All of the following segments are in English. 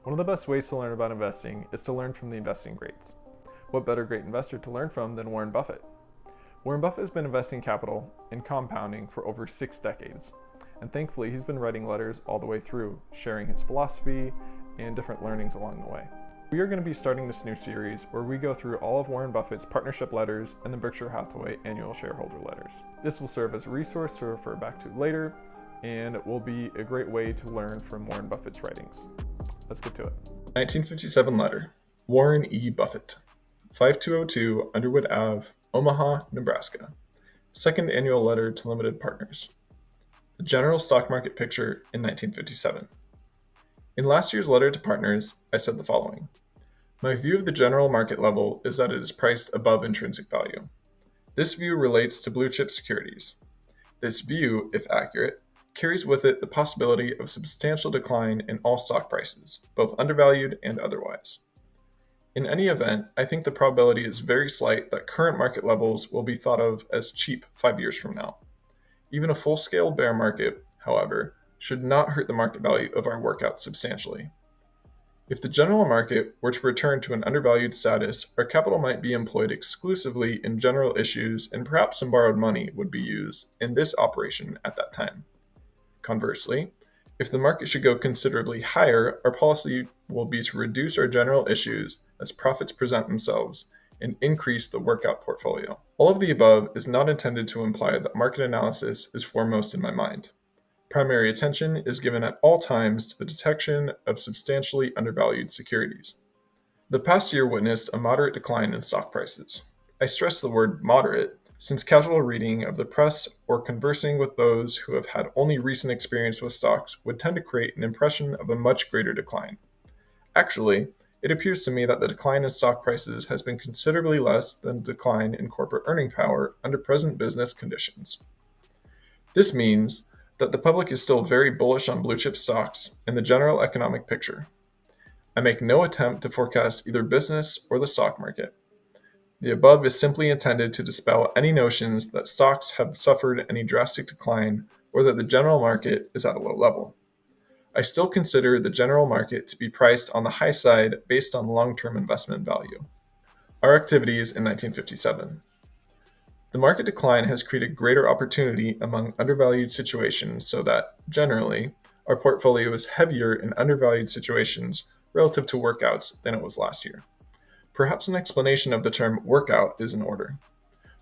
One of the best ways to learn about investing is to learn from the investing greats. What better great investor to learn from than Warren Buffett? Warren Buffett has been investing capital and compounding for over 6 decades, and thankfully he's been writing letters all the way through, sharing his philosophy and different learnings along the way. We are going to be starting this new series where we go through all of Warren Buffett's partnership letters and the Berkshire Hathaway annual shareholder letters. This will serve as a resource to refer back to later, and it will be a great way to learn from Warren Buffett's writings. Let's get to it. 1957 letter, Warren E. Buffett, 5202 Underwood Ave, Omaha, Nebraska. Second annual letter to limited partners. The general stock market picture in 1957. In last year's letter to partners, I said the following. My view of the general market level is that it is priced above intrinsic value. This view relates to blue chip securities. This view, if accurate, carries with it the possibility of substantial decline in all stock prices, both undervalued and otherwise. In any event, I think the probability is very slight that current market levels will be thought of as cheap 5 years from now. Even a full-scale bear market, however, should not hurt the market value of our workout substantially. If the general market were to return to an undervalued status, our capital might be employed exclusively in general issues and perhaps some borrowed money would be used in this operation at that time. Conversely, if the market should go considerably higher, our policy will be to reduce our general issues as profits present themselves and increase the workout portfolio. All of the above is not intended to imply that market analysis is foremost in my mind. Primary attention is given at all times to the detection of substantially undervalued securities. The past year witnessed a moderate decline in stock prices. I stress the word moderate, since casual reading of the press or conversing with those who have had only recent experience with stocks would tend to create an impression of a much greater decline. Actually, it appears to me that the decline in stock prices has been considerably less than the decline in corporate earning power under present business conditions. This means that the public is still very bullish on blue chip stocks and the general economic picture. I make no attempt to forecast either business or the stock market. The above is simply intended to dispel any notions that stocks have suffered any drastic decline or that the general market is at a low level. I still consider the general market to be priced on the high side based on long-term investment value. Our activities in 1957. The market decline has created greater opportunity among undervalued situations so that, generally, our portfolio is heavier in undervalued situations relative to workouts than it was last year. Perhaps an explanation of the term workout is in order.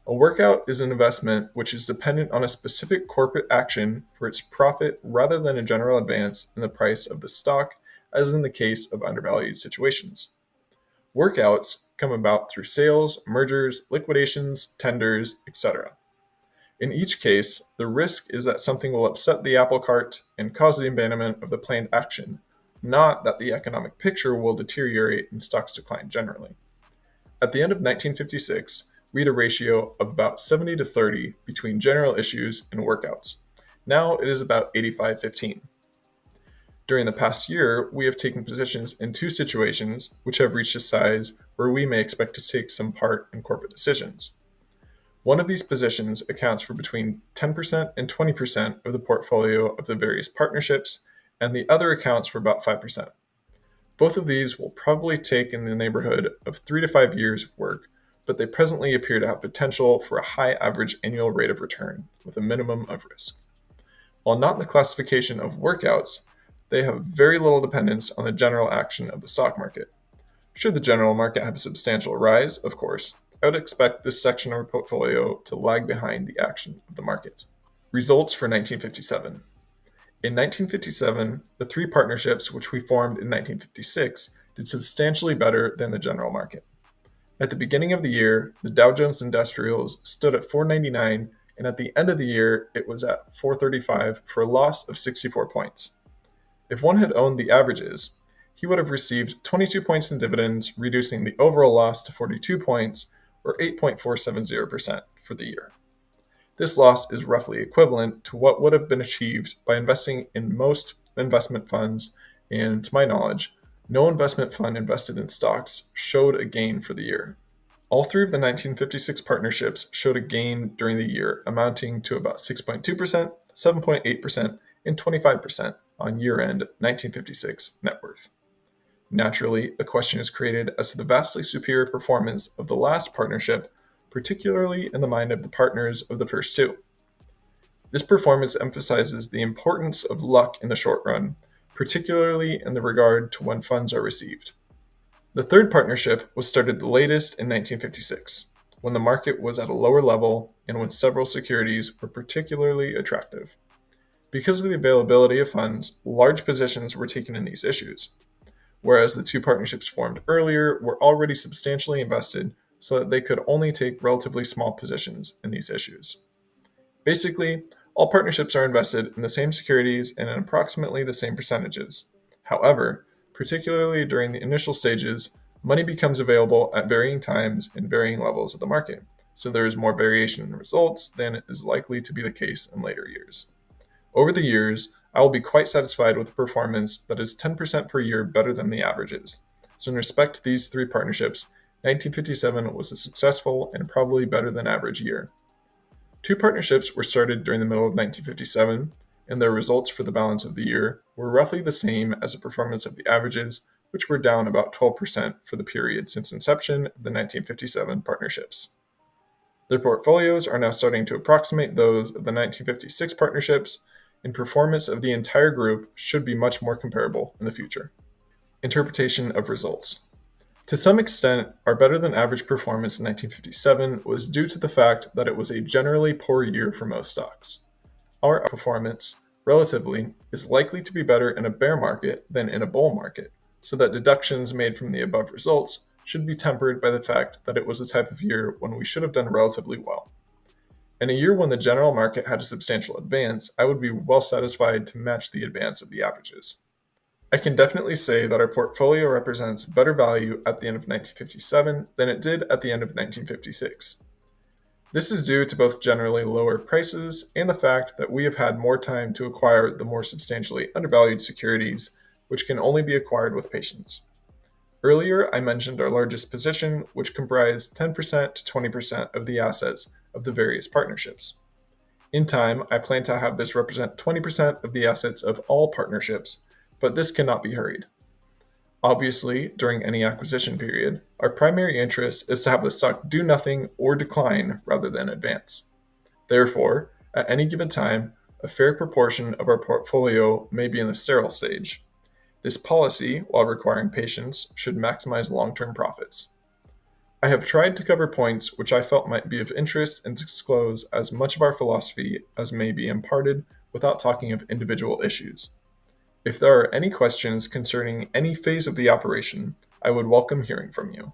A workout is an investment which is dependent on a specific corporate action for its profit rather than a general advance in the price of the stock, as in the case of undervalued situations. Workouts come about through sales, mergers, liquidations, tenders, etc. In each case, the risk is that something will upset the apple cart and cause the abandonment of the planned action, not that the economic picture will deteriorate and stocks decline generally. At the end of 1956, we had a ratio of about 70 to 30 between general issues and workouts. Now it is about 85-15. During the past year, we have taken positions in 2 situations which have reached a size where we may expect to take some part in corporate decisions. One of these positions accounts for between 10% and 20% of the portfolio of the various partnerships, and the other accounts for about 5%. Both of these will probably take in the neighborhood of 3 to 5 years of work, but they presently appear to have potential for a high average annual rate of return with a minimum of risk. While not in the classification of workouts, they have very little dependence on the general action of the stock market. Should the general market have a substantial rise, of course, I would expect this section of our portfolio to lag behind the action of the market. Results for 1957. In 1957, the 3 partnerships which we formed in 1956 did substantially better than the general market. At the beginning of the year, the Dow Jones Industrials stood at 499, and at the end of the year, it was at 435 for a loss of 64 points. If one had owned the averages, he would have received 22 points in dividends, reducing the overall loss to 42 points, or 8.470% for the year. This loss is roughly equivalent to what would have been achieved by investing in most investment funds, and to my knowledge, no investment fund invested in stocks showed a gain for the year. All 3 of the 1956 partnerships showed a gain during the year, amounting to about 6.2%, 7.8%, and 25% on year-end 1956 net worth. Naturally, a question is created as to the vastly superior performance of the last partnership, particularly in the mind of the partners of the first two. This performance emphasizes the importance of luck in the short run, particularly in the regard to when funds are received. The third partnership was started the latest in 1956, when the market was at a lower level and when several securities were particularly attractive. Because of the availability of funds, large positions were taken in these issues, whereas the two partnerships formed earlier were already substantially invested so that they could only take relatively small positions in these issues. Basically, all partnerships are invested in the same securities and in approximately the same percentages. However, particularly during the initial stages, money becomes available at varying times and varying levels of the market, so there is more variation in results than is likely to be the case in later years. Over the years, I will be quite satisfied with a performance that is 10% per year better than the averages. So in respect to these three partnerships, 1957 was a successful and probably better than average year. Two partnerships were started during the middle of 1957, and their results for the balance of the year were roughly the same as the performance of the averages, which were down about 12% for the period since inception of the 1957 partnerships. Their portfolios are now starting to approximate those of the 1956 partnerships, and performance of the entire group should be much more comparable in the future. Interpretation of results. To some extent, our better than average performance in 1957 was due to the fact that it was a generally poor year for most stocks. Our performance, relatively, is likely to be better in a bear market than in a bull market, so that deductions made from the above results should be tempered by the fact that it was a type of year when we should have done relatively well. In a year when the general market had a substantial advance, I would be well satisfied to match the advance of the averages. I can definitely say that our portfolio represents better value at the end of 1957 than it did at the end of 1956. This is due to both generally lower prices and the fact that we have had more time to acquire the more substantially undervalued securities, which can only be acquired with patience. Earlier, I mentioned our largest position, which comprised 10% to 20% of the assets of the various partnerships. In time, I plan to have this represent 20% of the assets of all partnerships, but this cannot be hurried. Obviously, during any acquisition period, our primary interest is to have the stock do nothing or decline rather than advance. Therefore, at any given time, a fair proportion of our portfolio may be in the sterile stage. This policy, while requiring patience, should maximize long-term profits. I have tried to cover points which I felt might be of interest and disclose as much of our philosophy as may be imparted without talking of individual issues. If there are any questions concerning any phase of the operation, I would welcome hearing from you.